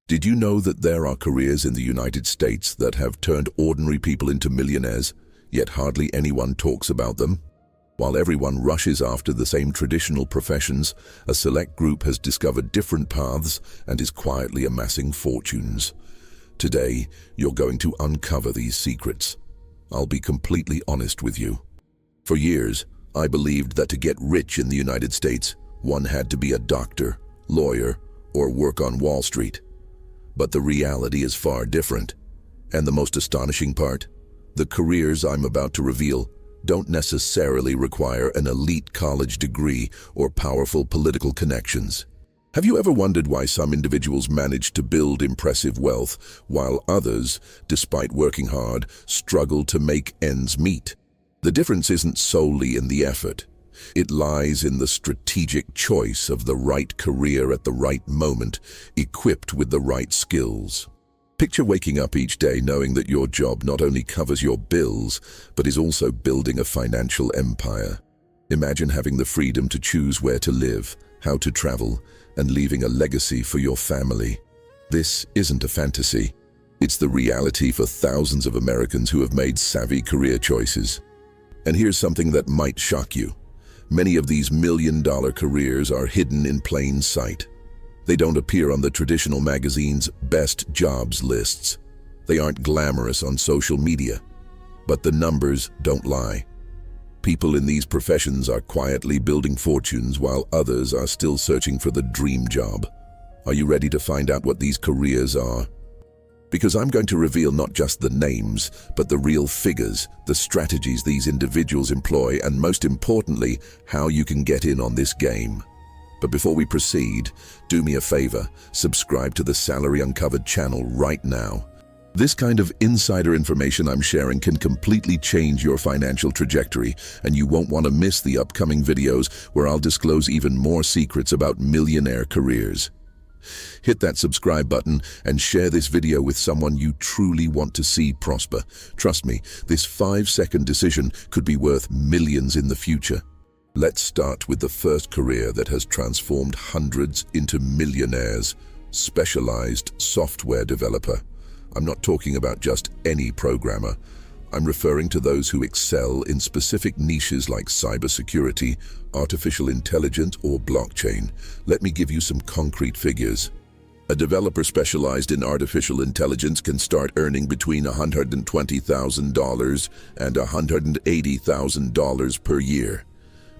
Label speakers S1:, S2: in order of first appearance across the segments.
S1: Did you know that there are careers in the United States that have turned ordinary people into millionaires, yet hardly anyone talks about them? While everyone rushes after the same traditional professions, a select group has discovered different paths and is quietly amassing fortunes. Today, you're going to uncover these secrets. I'll be completely honest with you. For years, I believed that to get rich in the United States, one had to be a doctor, lawyer, or work on Wall Street. But the reality is far different. And the most astonishing part? The careers I'm about to reveal don't necessarily require an elite college degree or powerful political connections. Have you ever wondered why some individuals manage to build impressive wealth, while others, despite working hard, struggle to make ends meet? The difference isn't solely in the effort. It lies in the strategic choice of the right career at the right moment, equipped with the right skills. Picture waking up each day knowing that your job not only covers your bills, but is also building a financial empire. Imagine having the freedom to choose where to live, how to travel, and leaving a legacy for your family. This isn't a fantasy. It's the reality for thousands of Americans who have made savvy career choices. And here's something that might shock you. Many of these million-dollar careers are hidden in plain sight. They don't appear on the traditional magazine's best jobs lists. They aren't glamorous on social media. But the numbers don't lie. People in these professions are quietly building fortunes while others are still searching for the dream job. Are you ready to find out what these careers are? Because I'm going to reveal not just the names, but the real figures, the strategies these individuals employ, and most importantly, how you can get in on this game. But before we proceed, do me a favor, subscribe to the Salary Uncovered channel right now. This kind of insider information I'm sharing can completely change your financial trajectory, and you won't want to miss the upcoming videos where I'll disclose even more secrets about millionaire careers. Hit that subscribe button and share this video with someone you truly want to see prosper. Trust me, this 5-second decision could be worth millions in the future. Let's start with the first career that has transformed hundreds into millionaires: specialized software developer. I'm not talking about just any programmer. I'm referring to those who excel in specific niches like cybersecurity, artificial intelligence, or blockchain. Let me give you some concrete figures. A developer specialized in artificial intelligence can start earning between $120,000 and $180,000 per year.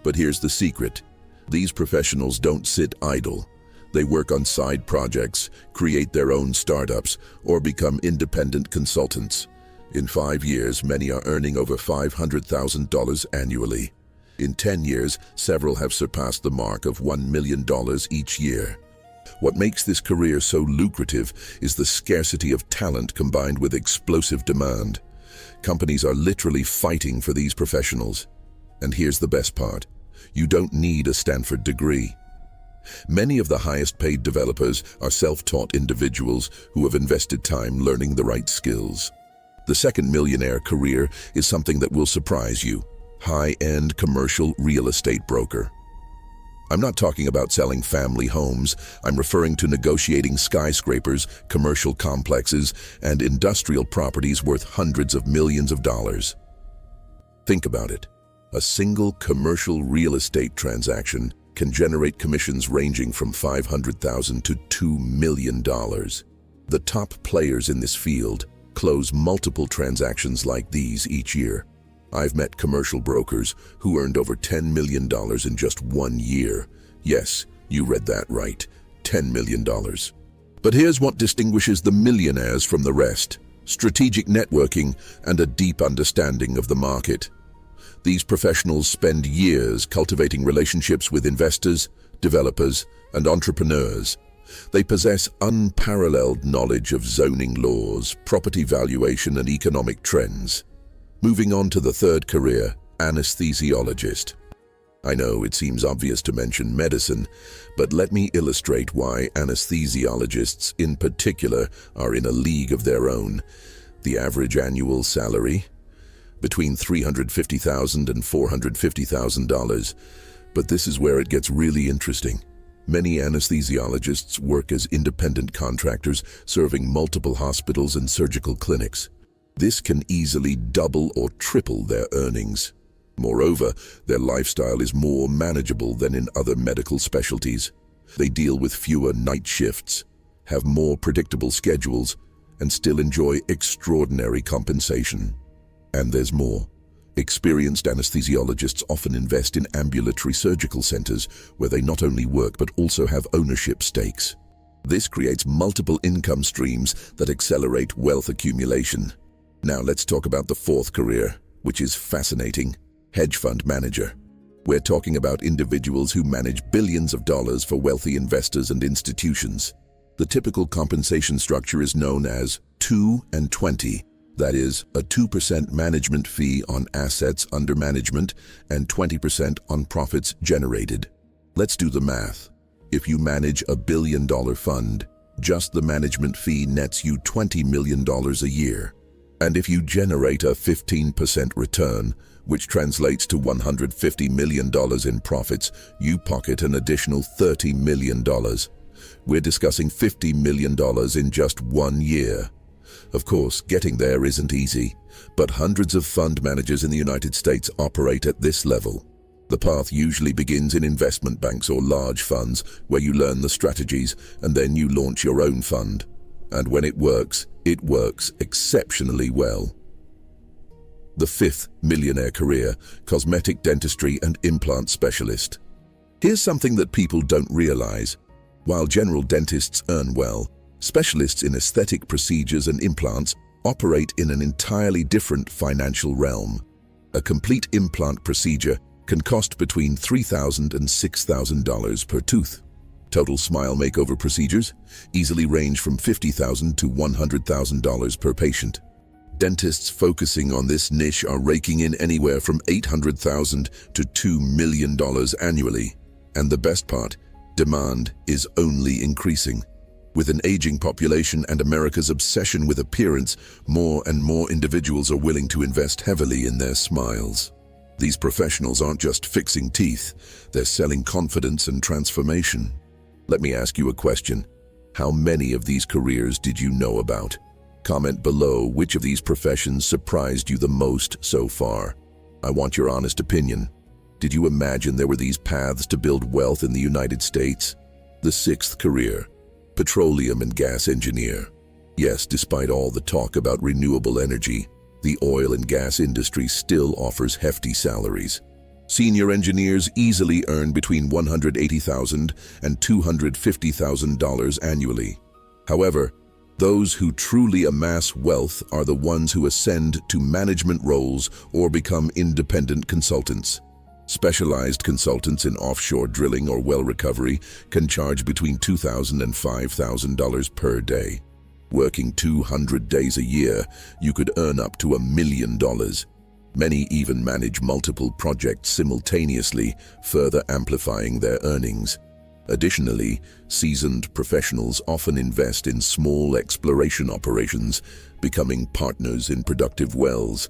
S1: But here's the secret. These professionals don't sit idle. They work on side projects, create their own startups, or become independent consultants. In 5 years, many are earning over $500,000 annually. In 10 years, several have surpassed the mark of $1 million each year. What makes this career so lucrative is the scarcity of talent combined with explosive demand. Companies are literally fighting for these professionals. And here's the best part. You don't need a Stanford degree. Many of the highest-paid developers are self-taught individuals who have invested time learning the right skills. The second millionaire career is something that will surprise you: high-end commercial real estate broker. I'm not talking about selling family homes. I'm referring to negotiating skyscrapers, commercial complexes, and industrial properties worth hundreds of millions of dollars. Think about it. A single commercial real estate transaction can generate commissions ranging from $500,000 to $2 million. The top players in this field close multiple transactions like these each year. I've met commercial brokers who earned over $10 million in just 1 year. Yes, you read that right, $10 million. But here's what distinguishes the millionaires from the rest: strategic networking and a deep understanding of the market. These professionals spend years cultivating relationships with investors, developers, and entrepreneurs. They possess unparalleled knowledge of zoning laws, property valuation, and economic trends. Moving on to the third career, anesthesiologist. I know it seems obvious to mention medicine, but let me illustrate why anesthesiologists in particular are in a league of their own. The average annual salary? Between $350,000 and $450,000. But this is where it gets really interesting. Many anesthesiologists work as independent contractors, serving multiple hospitals and surgical clinics. This can easily double or triple their earnings. Moreover, their lifestyle is more manageable than in other medical specialties. They deal with fewer night shifts, have more predictable schedules, and still enjoy extraordinary compensation. And there's more. Experienced anesthesiologists often invest in ambulatory surgical centers where they not only work but also have ownership stakes. This creates multiple income streams that accelerate wealth accumulation. Now let's talk about the fourth career, which is fascinating: hedge fund manager. We're talking about individuals who manage billions of dollars for wealthy investors and institutions. The typical compensation structure is known as 2 and 20. That is, a 2% management fee on assets under management and 20% on profits generated. Let's do the math. If you manage a billion-dollar fund, just the management fee nets you $20 million a year. And if you generate a 15% return, which translates to $150 million in profits, you pocket an additional $30 million. We're discussing $50 million in just 1 year. Of course, getting there isn't easy, but hundreds of fund managers in the United States operate at this level. The path usually begins in investment banks or large funds, where you learn the strategies and then you launch your own fund. And when it works exceptionally well. The fifth millionaire career: cosmetic dentistry and implant specialist. Here's something that people don't realize. While general dentists earn well, specialists in aesthetic procedures and implants operate in an entirely different financial realm. A complete implant procedure can cost between $3,000 and $6,000 per tooth. Total smile makeover procedures easily range from $50,000 to $100,000 per patient. Dentists focusing on this niche are raking in anywhere from $800,000 to $2 million annually. And the best part, demand is only increasing. With an aging population and America's obsession with appearance, more and more individuals are willing to invest heavily in their smiles. These professionals aren't just fixing teeth, they're selling confidence and transformation. Let me ask you a question. How many of these careers did you know about? Comment below which of these professions surprised you the most so far. I want your honest opinion. Did you imagine there were these paths to build wealth in the United States? The sixth career: petroleum and gas engineer. Yes, despite all the talk about renewable energy, the oil and gas industry still offers hefty salaries. Senior engineers easily earn between $180,000 and $250,000 annually. However, those who truly amass wealth are the ones who ascend to management roles or become independent consultants. Specialized consultants in offshore drilling or well recovery can charge between $2,000 and $5,000 per day. Working 200 days a year, you could earn up to $1 million. Many even manage multiple projects simultaneously, further amplifying their earnings. Additionally, seasoned professionals often invest in small exploration operations, becoming partners in productive wells.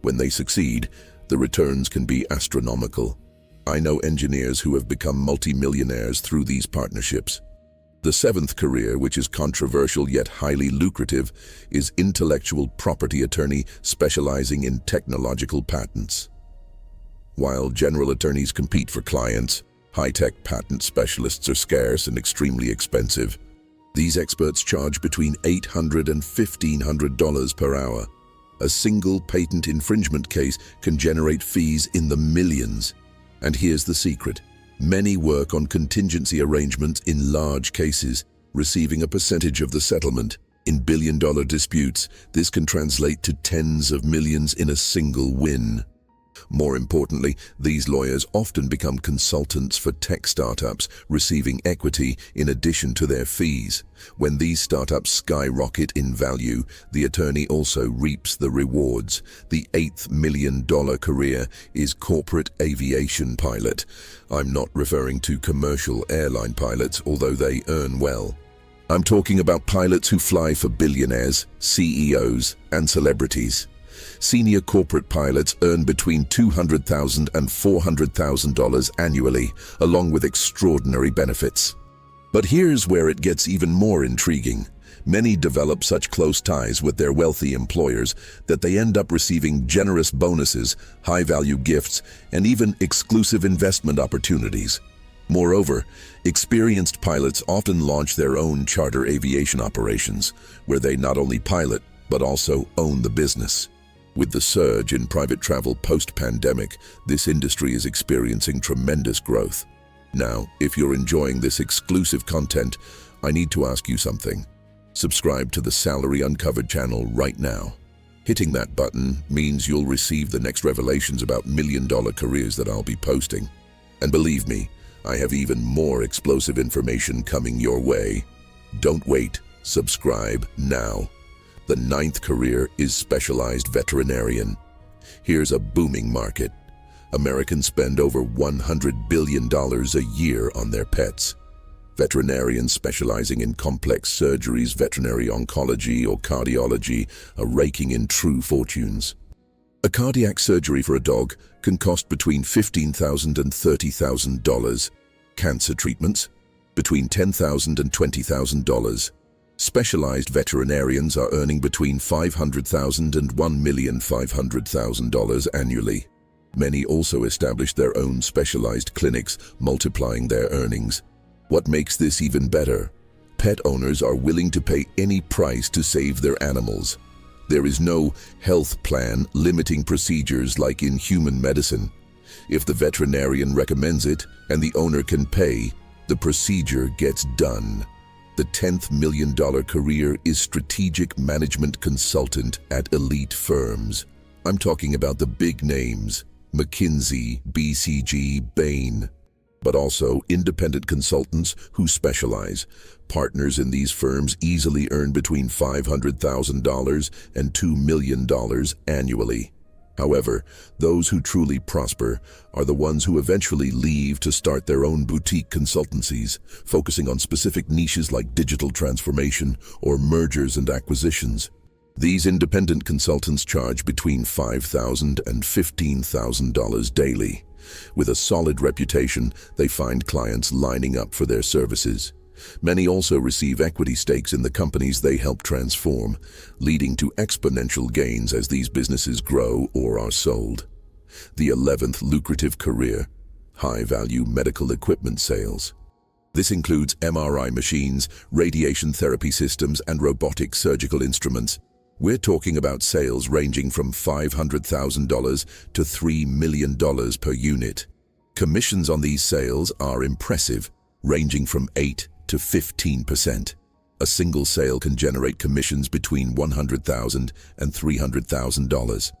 S1: When they succeed, the returns can be astronomical. I know engineers who have become multimillionaires through these partnerships. The seventh career, which is controversial yet highly lucrative, is intellectual property attorney specializing in technological patents. While general attorneys compete for clients, high-tech patent specialists are scarce and extremely expensive. These experts charge between $800 and $1,500 per hour. A single patent infringement case can generate fees in the millions. And here's the secret. Many work on contingency arrangements in large cases, receiving a percentage of the settlement. In billion-dollar disputes, this can translate to tens of millions in a single win. More importantly, these lawyers often become consultants for tech startups, receiving equity in addition to their fees. When these startups skyrocket in value, the attorney also reaps the rewards. The eighth million-dollar career is corporate aviation pilot. I'm not referring to commercial airline pilots, although they earn well. I'm talking about pilots who fly for billionaires, CEOs, and celebrities. Senior corporate pilots earn between $200,000 and $400,000 annually, along with extraordinary benefits. But here's where it gets even more intriguing. Many develop such close ties with their wealthy employers that they end up receiving generous bonuses, high-value gifts, and even exclusive investment opportunities. Moreover, experienced pilots often launch their own charter aviation operations, where they not only pilot, but also own the business. With the surge in private travel post-pandemic, this industry is experiencing tremendous growth. Now, if you're enjoying this exclusive content, I need to ask you something. Subscribe to the Salary Uncovered channel right now. Hitting that button means you'll receive the next revelations about million-dollar careers that I'll be posting. And believe me, I have even more explosive information coming your way. Don't wait. Subscribe now. The 9th career is specialized veterinarian. Here's a booming market. Americans spend over $100 billion a year on their pets. Veterinarians specializing in complex surgeries, veterinary oncology, or cardiology are raking in true fortunes. A cardiac surgery for a dog can cost between $15,000 and $30,000. Cancer treatments, between $10,000 and $20,000. Specialized veterinarians are earning between $500,000 and $1,500,000 annually. Many also establish their own specialized clinics, multiplying their earnings. What makes this even better? Pet owners are willing to pay any price to save their animals. There is no health plan limiting procedures like in human medicine. If the veterinarian recommends it and the owner can pay, the procedure gets done. The 10th million-dollar career is strategic management consultant at elite firms. I'm talking about the big names, McKinsey, BCG, Bain. But also independent consultants who specialize. Partners in these firms easily earn between $500,000 and $2 million annually. However, those who truly prosper are the ones who eventually leave to start their own boutique consultancies, focusing on specific niches like digital transformation or mergers and acquisitions. These independent consultants charge between $5,000 and $15,000 daily. With a solid reputation, they find clients lining up for their services. Many also receive equity stakes in the companies they help transform, leading to exponential gains as these businesses grow or are sold. The 11th lucrative career, high-value medical equipment sales. This includes MRI machines, radiation therapy systems, and robotic surgical instruments. We're talking about sales ranging from $500,000 to $3 million per unit. Commissions on these sales are impressive, ranging from 8 to 15%. A single sale can generate commissions between $100,000 and $300,000.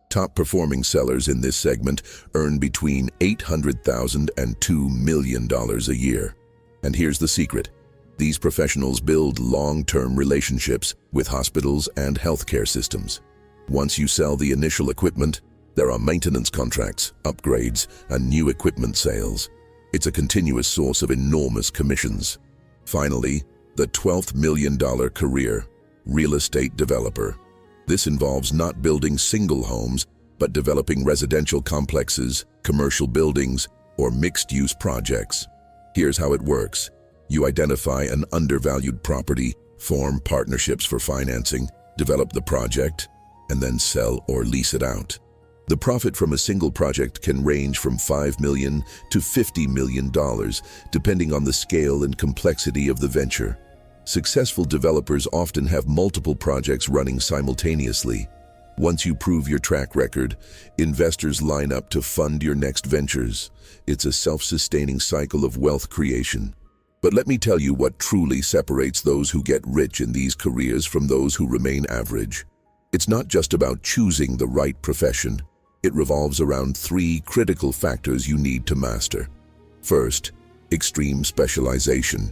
S1: Top-performing sellers in this segment earn between $800,000 and $2 million a year. And here's the secret. These professionals build long-term relationships with hospitals and healthcare systems. Once you sell the initial equipment, there are maintenance contracts, upgrades, and new equipment sales. It's a continuous source of enormous commissions. Finally, the 12th million-dollar career, real estate developer. This involves not building single homes, but developing residential complexes, commercial buildings, or mixed-use projects. Here's how it works. You identify an undervalued property, form partnerships for financing, develop the project, and then sell or lease it out. The profit from a single project can range from $5 million to $50 million, depending on the scale and complexity of the venture. Successful developers often have multiple projects running simultaneously. Once you prove your track record, investors line up to fund your next ventures. It's a self-sustaining cycle of wealth creation. But let me tell you what truly separates those who get rich in these careers from those who remain average. It's not just about choosing the right profession. It revolves around 3 critical factors you need to master. First, extreme specialization.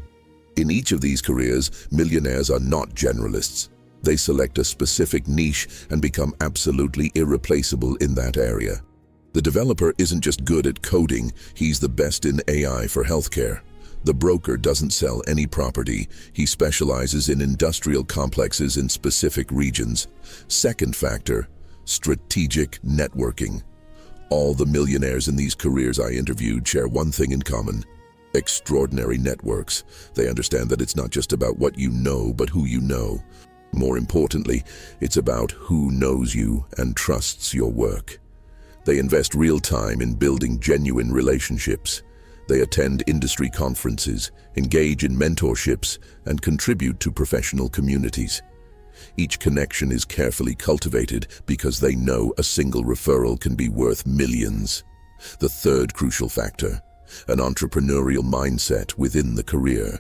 S1: In each of these careers, millionaires are not generalists. They select a specific niche and become absolutely irreplaceable in that area. The developer isn't just good at coding, he's the best in AI for healthcare. The broker doesn't sell any property, he specializes in industrial complexes in specific regions. Second factor, Strategic networking. All the millionaires in these careers I interviewed share one thing in common: extraordinary networks. They understand that it's not just about what you know, but who you know. More importantly, it's about who knows you and trusts your work. They invest real time in building genuine relationships. They attend industry conferences, engage in mentorships, and contribute to professional communities. Each connection is carefully cultivated because they know a single referral can be worth millions. The third crucial factor: an entrepreneurial mindset within the career.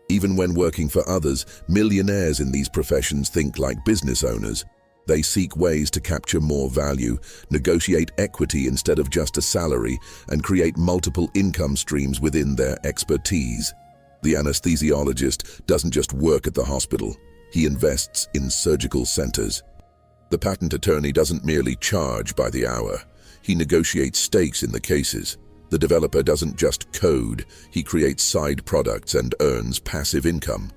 S1: Even when working for others, millionaires in these professions think like business owners. They seek ways to capture more value, negotiate equity instead of just a salary, and create multiple income streams within their expertise. The anesthesiologist doesn't just work at the hospital. He invests in surgical centers. The patent attorney doesn't merely charge by the hour. He negotiates stakes in the cases. The developer doesn't just code. He creates side products and earns passive income.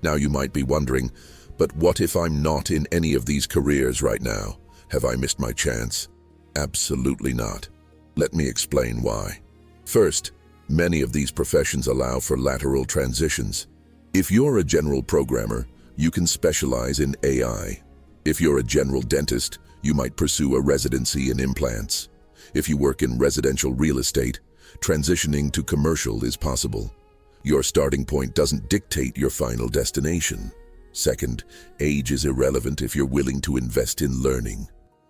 S1: Now you might be wondering, but what if I'm not in any of these careers right now? Have I missed my chance? Absolutely not. Let me explain why. First, many of these professions allow for lateral transitions. If you're a general programmer, you can specialize in AI. If you're a general dentist, you might pursue a residency in implants. If you work in residential real estate, transitioning to commercial is possible. Your starting point doesn't dictate your final destination. Second, age is irrelevant if you're willing to invest in learning.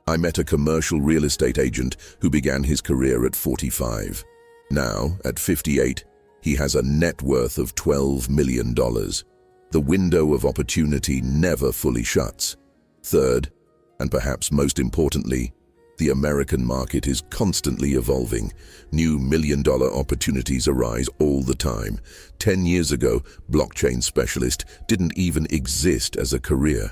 S1: I met a commercial real estate agent who began his career at 45. Now, at 58, he has a net worth of $12 million. The window of opportunity never fully shuts. Third, and perhaps most importantly, the American market is constantly evolving. New million-dollar opportunities arise all the time. 10 years ago, blockchain specialist didn't even exist as a career.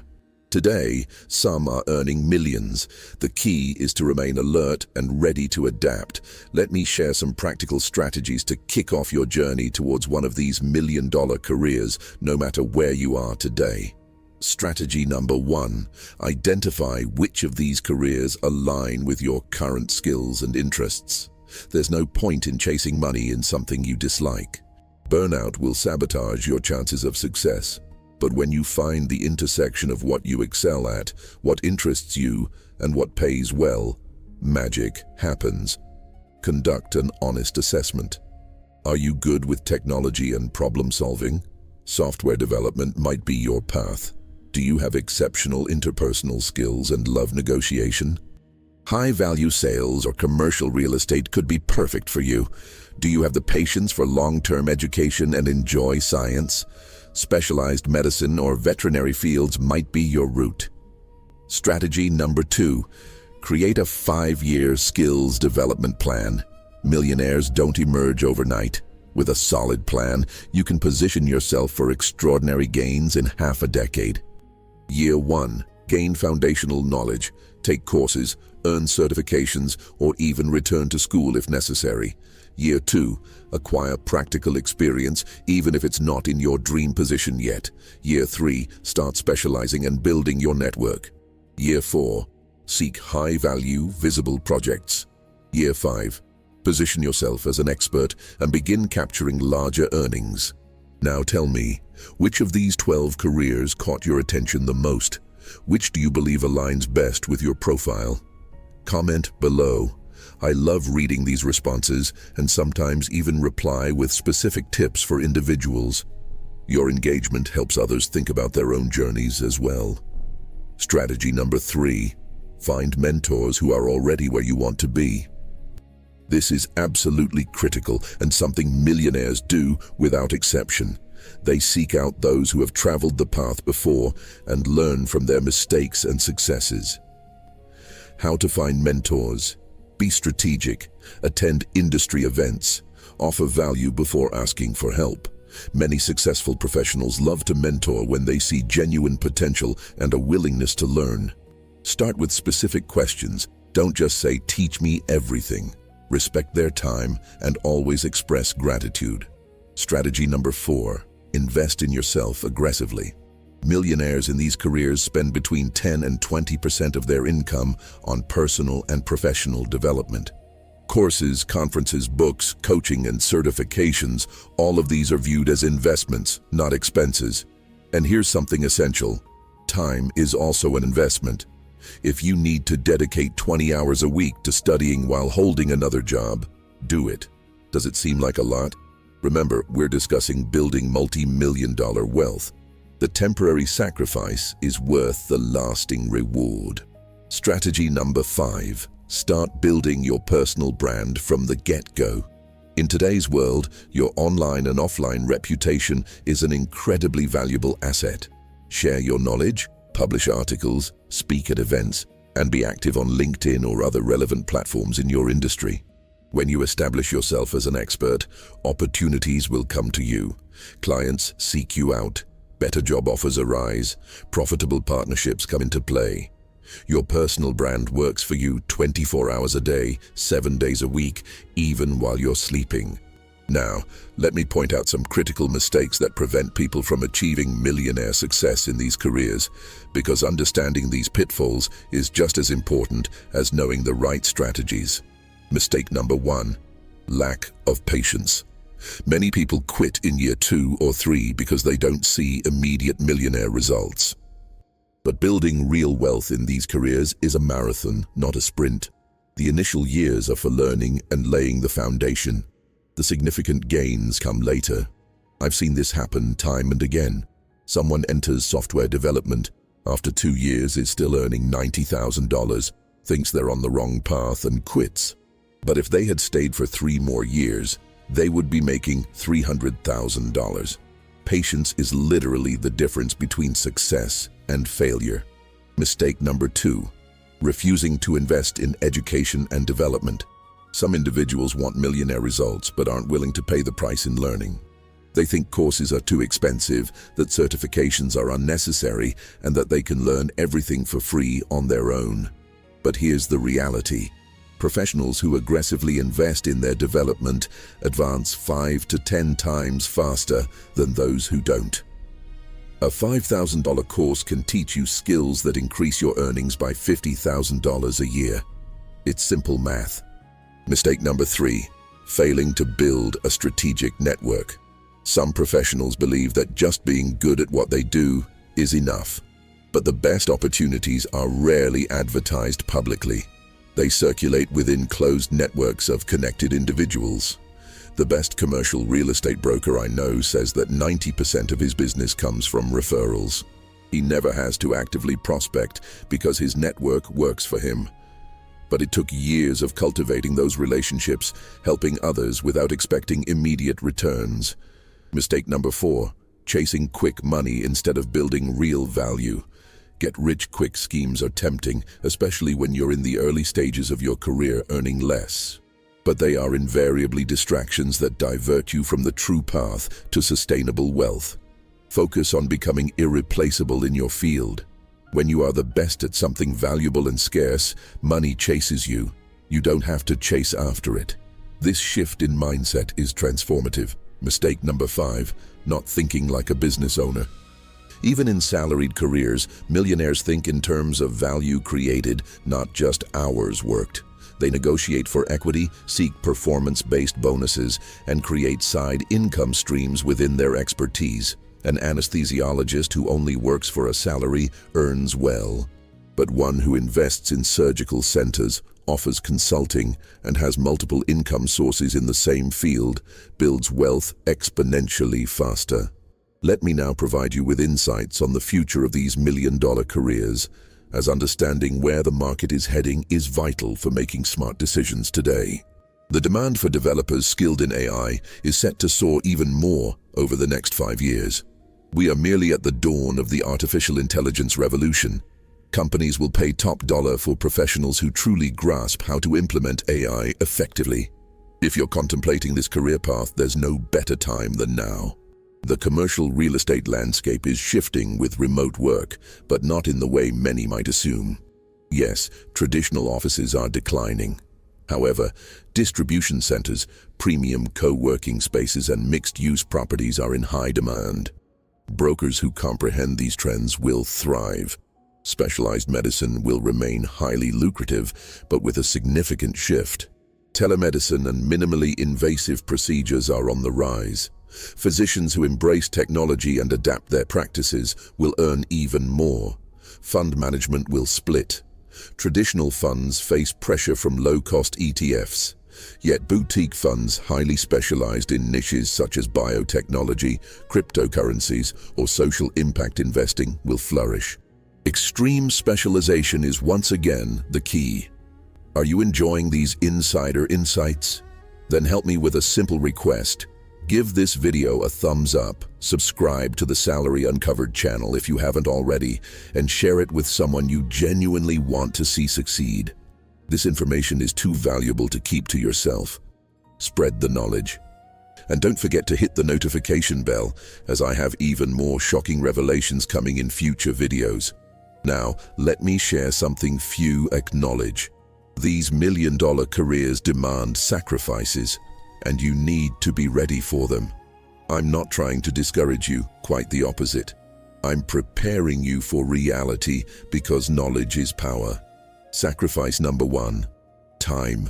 S1: Today, some are earning millions. The key is to remain alert and ready to adapt. Let me share some practical strategies to kick off your journey towards one of these million-dollar careers, no matter where you are today. Strategy number 1, identify which of these careers align with your current skills and interests. There's no point in chasing money in something you dislike. Burnout will sabotage your chances of success. But when you find the intersection of what you excel at, what interests you, and what pays well, magic happens. Conduct an honest assessment. Are you good with technology and problem solving? Software development might be your path. Do you have exceptional interpersonal skills and love negotiation? High-value sales or commercial real estate could be perfect for you. Do you have the patience for long-term education and enjoy science? Specialized medicine or veterinary fields might be your route. Strategy number 2, create a 5-year skills development plan. Millionaires don't emerge overnight. With a solid plan, you can position yourself for extraordinary gains in half a decade. Year 1, gain foundational knowledge, take courses, earn certifications, or even return to school if necessary. Year 2, acquire practical experience, even if it's not in your dream position yet. Year 3, start specializing and building your network. Year 4, seek high-value, visible projects. Year 5, position yourself as an expert and begin capturing larger earnings. Now tell me, which of these 12 careers caught your attention the most? Which do you believe aligns best with your profile? Comment below. I love reading these responses and sometimes even reply with specific tips for individuals. Your engagement helps others think about their own journeys as well. Strategy number 3, find mentors who are already where you want to be. This is absolutely critical and something millionaires do without exception. They seek out those who have traveled the path before and learn from their mistakes and successes. How to find mentors? Be strategic, attend industry events, offer value before asking for help. Many successful professionals love to mentor when they see genuine potential and a willingness to learn. Start with specific questions. Don't just say, "Teach me everything." Respect their time and always express gratitude. Strategy number 4, invest in yourself aggressively. Millionaires in these careers spend between 10 and 20% of their income on personal and professional development. Courses, conferences, books, coaching, and certifications, all of these are viewed as investments, not expenses. And here's something essential. Time is also an investment. If you need to dedicate 20 hours a week to studying while holding another job, do it. Does it seem like a lot? Remember, we're discussing building multi-million-dollar wealth. The temporary sacrifice is worth the lasting reward. Strategy number 5. Start building your personal brand from the get-go. In today's world, your online and offline reputation is an incredibly valuable asset. Share your knowledge, publish articles, speak at events, and be active on LinkedIn or other relevant platforms in your industry. When you establish yourself as an expert, opportunities will come to you. Clients seek you out. Better job offers arise, profitable partnerships come into play. Your personal brand works for you 24 hours a day, 7 days a week, even while you're sleeping. Now, let me point out some critical mistakes that prevent people from achieving millionaire success in these careers, because understanding these pitfalls is just as important as knowing the right strategies. Mistake number 1. Lack of patience. Many people quit in year 2 or 3 because they don't see immediate millionaire results. But building real wealth in these careers is a marathon, not a sprint. The initial years are for learning and laying the foundation. The significant gains come later. I've seen this happen time and again. Someone enters software development, after 2 years is still earning $90,000, thinks they're on the wrong path and quits. But if they had stayed for 3 more years, they would be making $300,000. Patience is literally the difference between success and failure. Mistake number 2. Refusing to invest in education and development. Some individuals want millionaire results but aren't willing to pay the price in learning. They think courses are too expensive, that certifications are unnecessary, and that they can learn everything for free on their own. But here's the reality. Professionals who aggressively invest in their development advance 5 to 10 times faster than those who don't. A $5,000 course can teach you skills that increase your earnings by $50,000 a year. It's simple math. Mistake number 3. Failing to build a strategic network. Some professionals believe that just being good at what they do is enough. But the best opportunities are rarely advertised publicly. They circulate within closed networks of connected individuals. The best commercial real estate broker I know says that 90% of his business comes from referrals. He never has to actively prospect because his network works for him. But it took years of cultivating those relationships, helping others without expecting immediate returns. Mistake number 4. Chasing quick money instead of building real value. Get-rich-quick schemes are tempting, especially when you're in the early stages of your career earning less. But they are invariably distractions that divert you from the true path to sustainable wealth. Focus on becoming irreplaceable in your field. When you are the best at something valuable and scarce, money chases you. You don't have to chase after it. This shift in mindset is transformative. Mistake number 5. Not thinking like a business owner. Even in salaried careers, millionaires think in terms of value created, not just hours worked. They negotiate for equity, seek performance-based bonuses, and create side income streams within their expertise. An anesthesiologist who only works for a salary earns well, but one who invests in surgical centers, offers consulting, and has multiple income sources in the same field builds wealth exponentially faster. Let me now provide you with insights on the future of these million-dollar careers, as understanding where the market is heading is vital for making smart decisions today. The demand for developers skilled in AI is set to soar even more over the next 5 years. We are merely at the dawn of the artificial intelligence revolution. Companies will pay top dollar for professionals who truly grasp how to implement AI effectively. If you're contemplating this career path, there's no better time than now. The commercial real estate landscape is shifting with remote work, but not in the way many might assume. Yes, traditional offices are declining. However, distribution centers, premium co-working spaces, and mixed-use properties are in high demand. Brokers who comprehend these trends will thrive. Specialized medicine will remain highly lucrative, but with a significant shift. Telemedicine and minimally invasive procedures are on the rise. Physicians who embrace technology and adapt their practices will earn even more. Fund management will split. Traditional funds face pressure from low-cost ETFs. Yet boutique funds highly specialized in niches such as biotechnology, cryptocurrencies, or social impact investing will flourish. Extreme specialization is once again the key. Are you enjoying these insider insights? Then help me with a simple request. Give this video a thumbs up, subscribe to the Salary Uncovered channel if you haven't already, and share it with someone you genuinely want to see succeed. This information is too valuable to keep to yourself. Spread the knowledge. And don't forget to hit the notification bell, as I have even more shocking revelations coming in future videos. Now, let me share something few acknowledge. These million-dollar careers demand sacrifices, and you need to be ready for them. I'm not trying to discourage you, quite the opposite. I'm preparing you for reality because knowledge is power. Sacrifice number 1, time.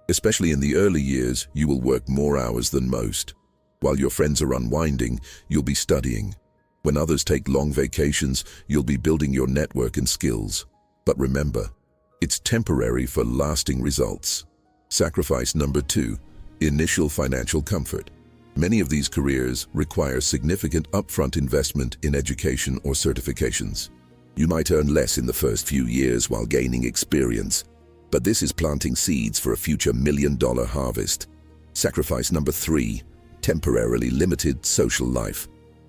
S1: Especially in the early years, you will work more hours than most. While your friends are unwinding, you'll be studying. When others take long vacations, you'll be building your network and skills. But remember, it's temporary for lasting results. Sacrifice number 2, initial financial comfort. Many of these careers require significant upfront investment in education or certifications. You might earn less in the first few years while gaining experience, but this is planting seeds for a future million-dollar harvest. Sacrifice number 3, temporarily limited social life.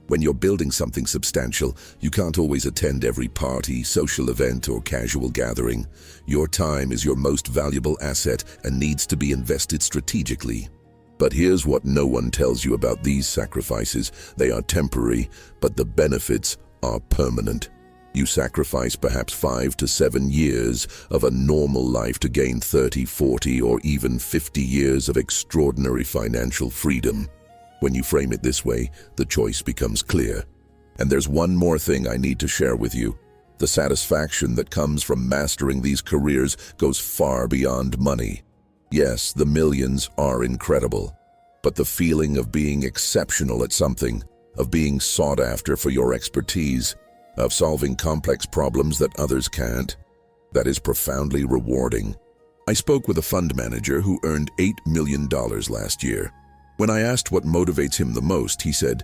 S1: When you're building something substantial, you can't always attend every party, social event, or casual gathering. Your time is your most valuable asset and needs to be invested strategically. But here's what no one tells you about these sacrifices. They are temporary, but the benefits are permanent. You sacrifice perhaps 5 to 7 years of a normal life to gain 30, 40, or even 50 years of extraordinary financial freedom. When you frame it this way, the choice becomes clear. And there's one more thing I need to share with you. The satisfaction that comes from mastering these careers goes far beyond money. Yes, the millions are incredible, but the feeling of being exceptional at something, of being sought after for your expertise, of solving complex problems that others can't, that is profoundly rewarding. I spoke with a fund manager who earned $8 million last year. When I asked what motivates him the most, he said,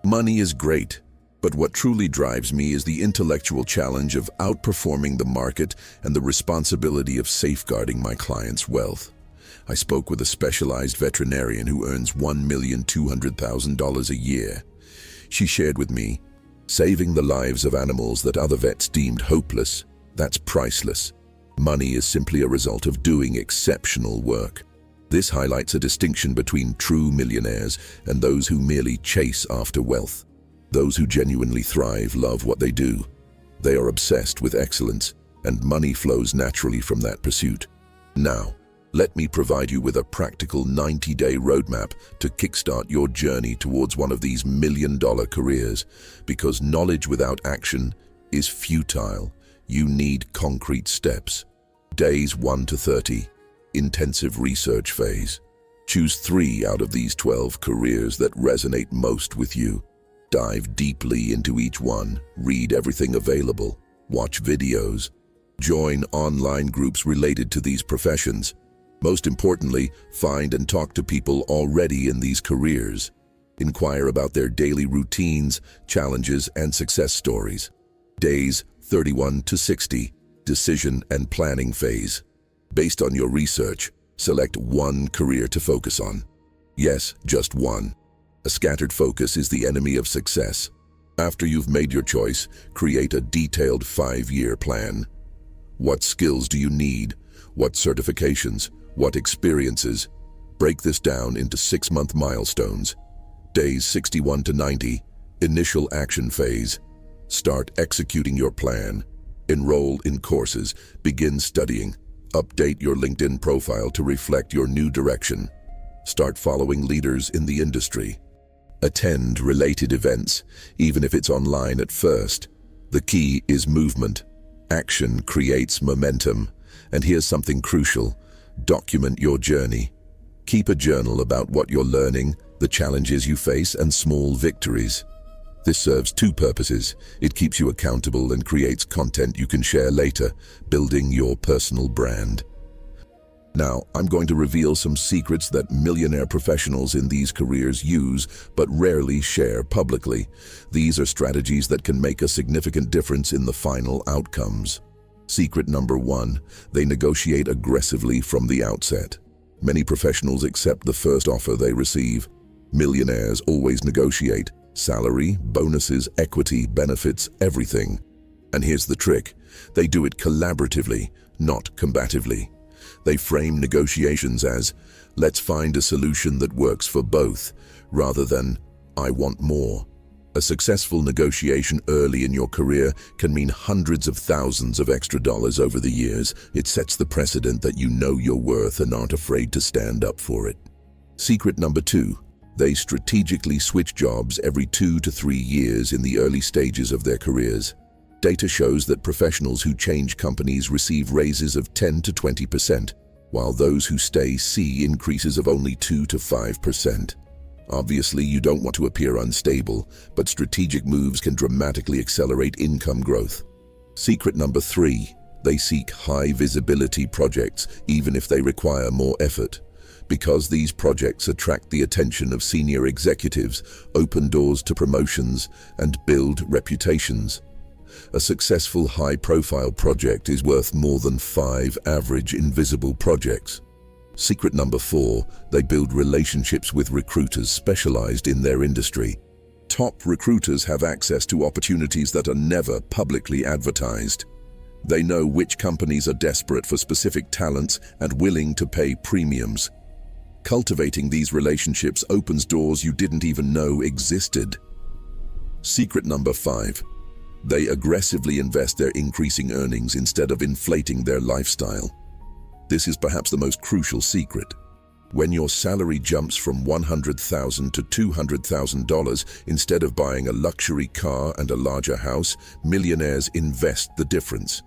S1: "Money is great, but what truly drives me is the intellectual challenge of outperforming the market and the responsibility of safeguarding my clients' wealth." I spoke with a specialized veterinarian who earns $1,200,000 a year. She shared with me, "Saving the lives of animals that other vets deemed hopeless, that's priceless. Money is simply a result of doing exceptional work." This highlights a distinction between true millionaires and those who merely chase after wealth. Those who genuinely thrive love what they do. They are obsessed with excellence, and money flows naturally from that pursuit. Now, let me provide you with a practical 90-day roadmap to kickstart your journey towards one of these million-dollar careers, because knowledge without action is futile. You need concrete steps. Days 1 to 30. Intensive research phase. Choose 3 out of these 12 careers that resonate most with you. Dive deeply into each one, read everything available, watch videos, join online groups related to these professions. Most importantly, find and talk to people already in these careers. Inquire about their daily routines, challenges, and success stories. Days 31 to 60. Decision and planning phase. Based on your research, select one career to focus on. Yes, just one. A scattered focus is the enemy of success. After you've made your choice, create a detailed 5-year plan. What skills do you need? What certifications? What experiences? Break this down into 6-month milestones. Days 61 to 90. Initial action phase. Start executing your plan. Enroll in courses. Begin studying. Update your LinkedIn profile to reflect your new direction. Start following leaders in the industry. Attend related events, even if it's online at first. The key is movement. Action creates momentum. And here's something crucial. Document your journey. Keep a journal about what you're learning, the challenges you face, and small victories. This serves two purposes. It keeps you accountable and creates content you can share later, building your personal brand. Now, I'm going to reveal some secrets that millionaire professionals in these careers use but rarely share publicly. These are strategies that can make a significant difference in the final outcomes. Secret number 1, they negotiate aggressively from the outset. Many professionals accept the first offer they receive. Millionaires always negotiate. Salary, bonuses, equity, benefits, everything. And here's the trick. They do it collaboratively, not combatively. They frame negotiations as, let's find a solution that works for both, rather than, I want more. A successful negotiation early in your career can mean hundreds of thousands of extra dollars over the years. It sets the precedent that you know your worth and aren't afraid to stand up for it. Secret number 2, they strategically switch jobs every 2 to 3 years in the early stages of their careers. Data shows that professionals who change companies receive raises of 10 to 20%, while those who stay see increases of only 2 to 5%. Obviously, you don't want to appear unstable, but strategic moves can dramatically accelerate income growth. Secret number 3, they seek high visibility projects even if they require more effort. Because these projects attract the attention of senior executives, open doors to promotions, and build reputations. A successful high-profile project is worth more than 5 average invisible projects. Secret number 4, they build relationships with recruiters specialized in their industry. Top recruiters have access to opportunities that are never publicly advertised. They know which companies are desperate for specific talents and willing to pay premiums. Cultivating these relationships opens doors you didn't even know existed. Secret number 5. They aggressively invest their increasing earnings instead of inflating their lifestyle. This is perhaps the most crucial secret. When your salary jumps from $100,000 to $200,000, instead of buying a luxury car and a larger house, millionaires invest the difference.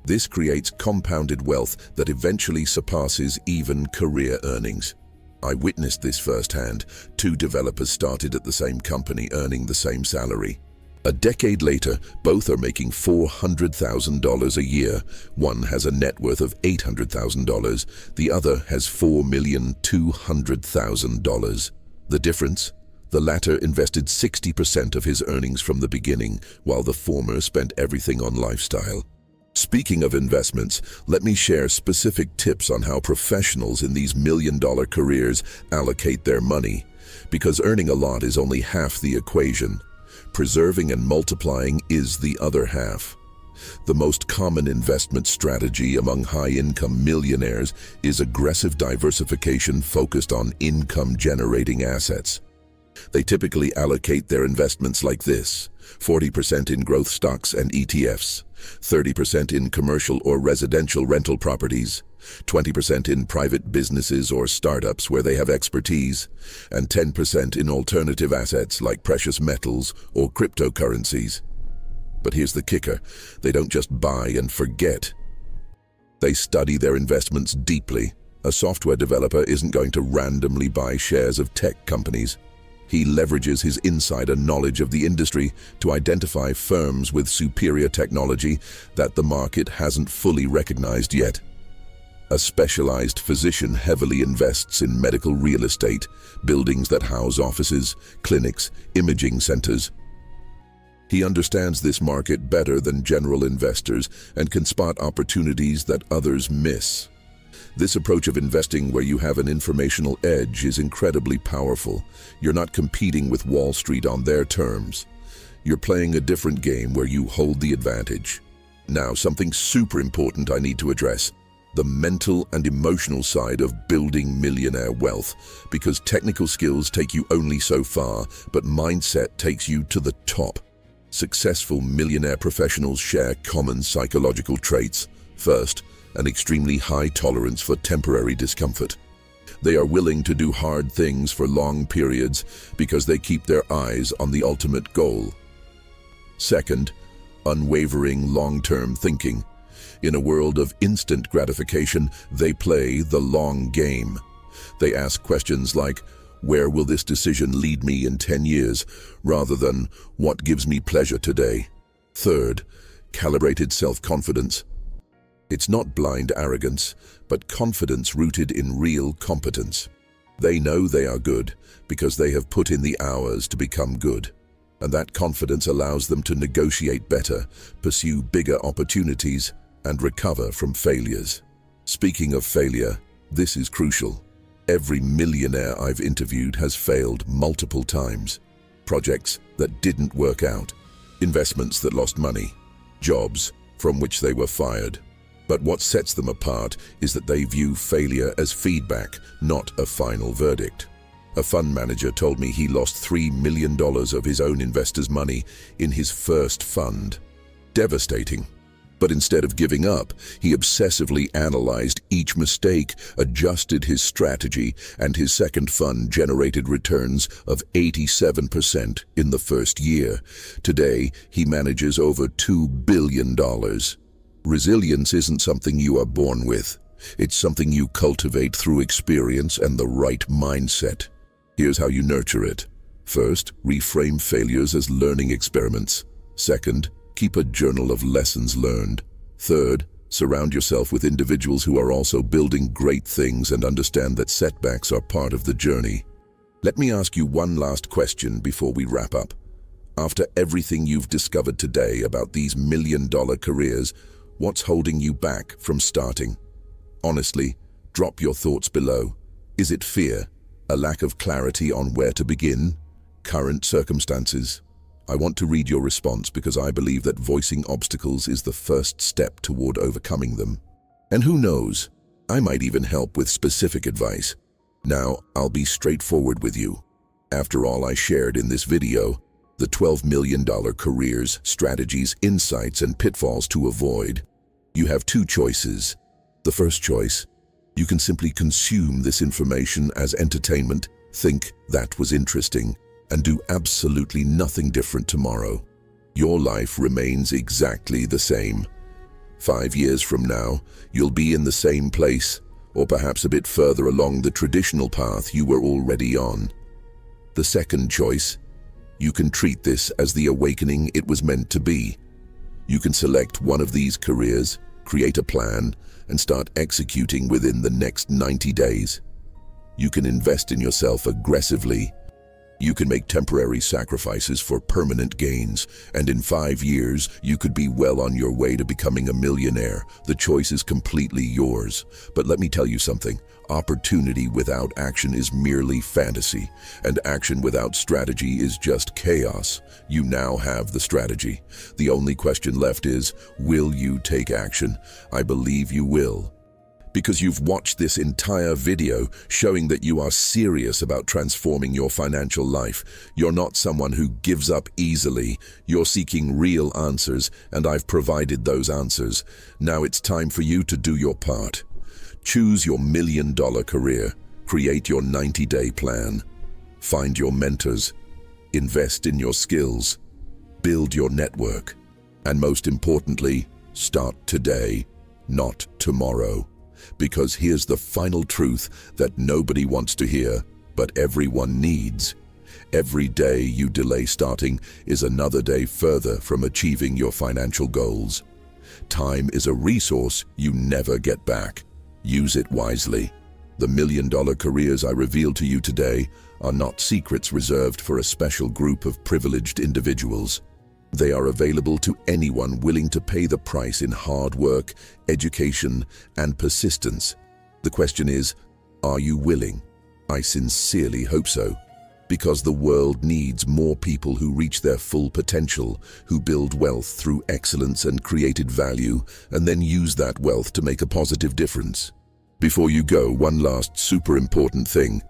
S1: This creates compounded wealth that eventually surpasses even career earnings. I witnessed this firsthand. 2 developers started at the same company earning the same salary. A decade later, both are making $400,000 a year. One has a net worth of $800,000. The other has $4,200,000. The difference? The latter invested 60% of his earnings from the beginning, while the former spent everything on lifestyle. Speaking of investments, let me share specific tips on how professionals in these million-dollar careers allocate their money. Because earning a lot is only half the equation. Preserving and multiplying is the other half. The most common investment strategy among high-income millionaires is aggressive diversification focused on income-generating assets. They typically allocate their investments like this: 40% in growth stocks and ETFs, 30% in commercial or residential rental properties, 20% in private businesses or startups where they have expertise, and 10% in alternative assets like precious metals or cryptocurrencies. But here's the kicker: they don't just buy and forget. They study their investments deeply. A software developer isn't going to randomly buy shares of tech companies. He leverages his insider knowledge of the industry to identify firms with superior technology that the market hasn't fully recognized yet. A specialized physician heavily invests in medical real estate, buildings that house offices, clinics, imaging centers. He understands this market better than general investors and can spot opportunities that others miss. This approach of investing where you have an informational edge is incredibly powerful. You're not competing with Wall Street on their terms. You're playing a different game where you hold the advantage. Now, something super important I need to address: the mental and emotional side of building millionaire wealth. Because technical skills take you only so far, but mindset takes you to the top. Successful millionaire professionals share common psychological traits. First, an extremely high tolerance for temporary discomfort. They are willing to do hard things for long periods because they keep their eyes on the ultimate goal. Second, unwavering long-term thinking. In a world of instant gratification, they play the long game. They ask questions like, where will this decision lead me in 10 years, rather than what gives me pleasure today? Third, calibrated self-confidence. It's not blind arrogance, but confidence rooted in real competence. They know they are good because they have put in the hours to become good. And that confidence allows them to negotiate better, pursue bigger opportunities, and recover from failures. Speaking of failure, this is crucial. Every millionaire I've interviewed has failed multiple times. Projects that didn't work out, investments that lost money, jobs from which they were fired. But what sets them apart is that they view failure as feedback, not a final verdict. A fund manager told me he lost $3 million of his own investors' money in his first fund. Devastating. But instead of giving up, he obsessively analyzed each mistake, adjusted his strategy, and his second fund generated returns of 87% in the first year. Today, he manages over $2 billion. Resilience isn't something you are born with. It's something you cultivate through experience and the right mindset. Here's how you nurture it. First, reframe failures as learning experiments. Second, keep a journal of lessons learned. Third, surround yourself with individuals who are also building great things and understand that setbacks are part of the journey. Let me ask you one last question before we wrap up. After everything you've discovered today about these million-dollar careers, what's holding you back from starting? Honestly, drop your thoughts below. Is it fear? A lack of clarity on where to begin? Current circumstances? I want to read your response because I believe that voicing obstacles is the first step toward overcoming them. And who knows, I might even help with specific advice. Now, I'll be straightforward with you. After all I shared in this video, the $12 million careers, strategies, insights, and pitfalls to avoid, you have two choices. The first choice, you can simply consume this information as entertainment, think that was interesting, and do absolutely nothing different tomorrow. Your life remains exactly the same. 5 years from now, you'll be in the same place, or perhaps a bit further along the traditional path you were already on. The second choice, you can treat this as the awakening it was meant to be. You can select one of these careers, create a plan, and start executing within the next 90 days. You can invest in yourself aggressively. You can make temporary sacrifices for permanent gains, and in 5 years, you could be well on your way to becoming a millionaire. The choice is completely yours. But let me tell you something. Opportunity without action is merely fantasy, and action without strategy is just chaos. You now have the strategy. The only question left is, will you take action? I believe you will. Because you've watched this entire video showing that you are serious about transforming your financial life. You're not someone who gives up easily. You're seeking real answers, and I've provided those answers. Now it's time for you to do your part. Choose your million-dollar career. Create your 90-day plan. Find your mentors. Invest in your skills. Build your network. And most importantly, start today, not tomorrow. Because here's the final truth that nobody wants to hear, but everyone needs. Every day you delay starting is another day further from achieving your financial goals. Time is a resource you never get back. Use it wisely. The million-dollar careers I reveal to you today are not secrets reserved for a special group of privileged individuals. They are available to anyone willing to pay the price in hard work, education, and persistence. The question is, are you willing? I sincerely hope so, because the world needs more people who reach their full potential, who build wealth through excellence and created value, and then use that wealth to make a positive difference. Before you go, one last super important thing.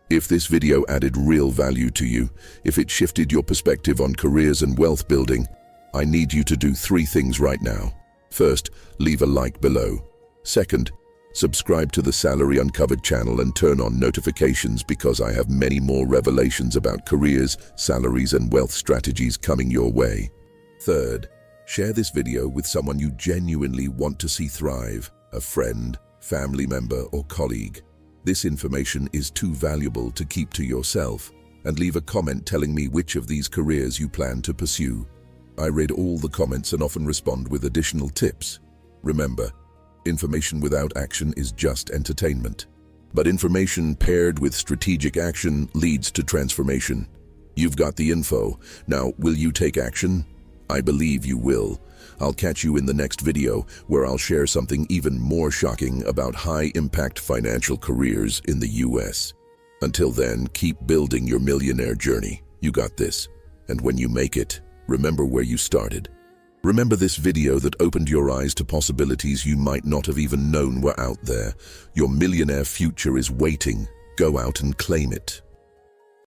S1: If this video added real value to you, if it shifted your perspective on careers and wealth building, I need you to do 3 things right now. First, leave a like below. Second, Subscribe to the Salary Uncovered channel and turn on notifications because I have many more revelations about careers, salaries, and wealth strategies coming your way. Third, share this video with someone you genuinely want to see thrive, a friend, family member, or colleague. This information is too valuable to keep to yourself, and leave a comment telling me which of these careers you plan to pursue. I read all the comments and often respond with additional tips. Remember, information without action is just entertainment. But information paired with strategic action leads to transformation. You've got the info. Now, will you take action? I believe you will. I'll catch you in the next video where I'll share something even more shocking about high-impact financial careers in the US. Until then, keep building your millionaire journey. You got this. And when you make it, remember where you started. Remember this video that opened your eyes to possibilities you might not have even known were out there. Your millionaire future is waiting. Go out and claim it.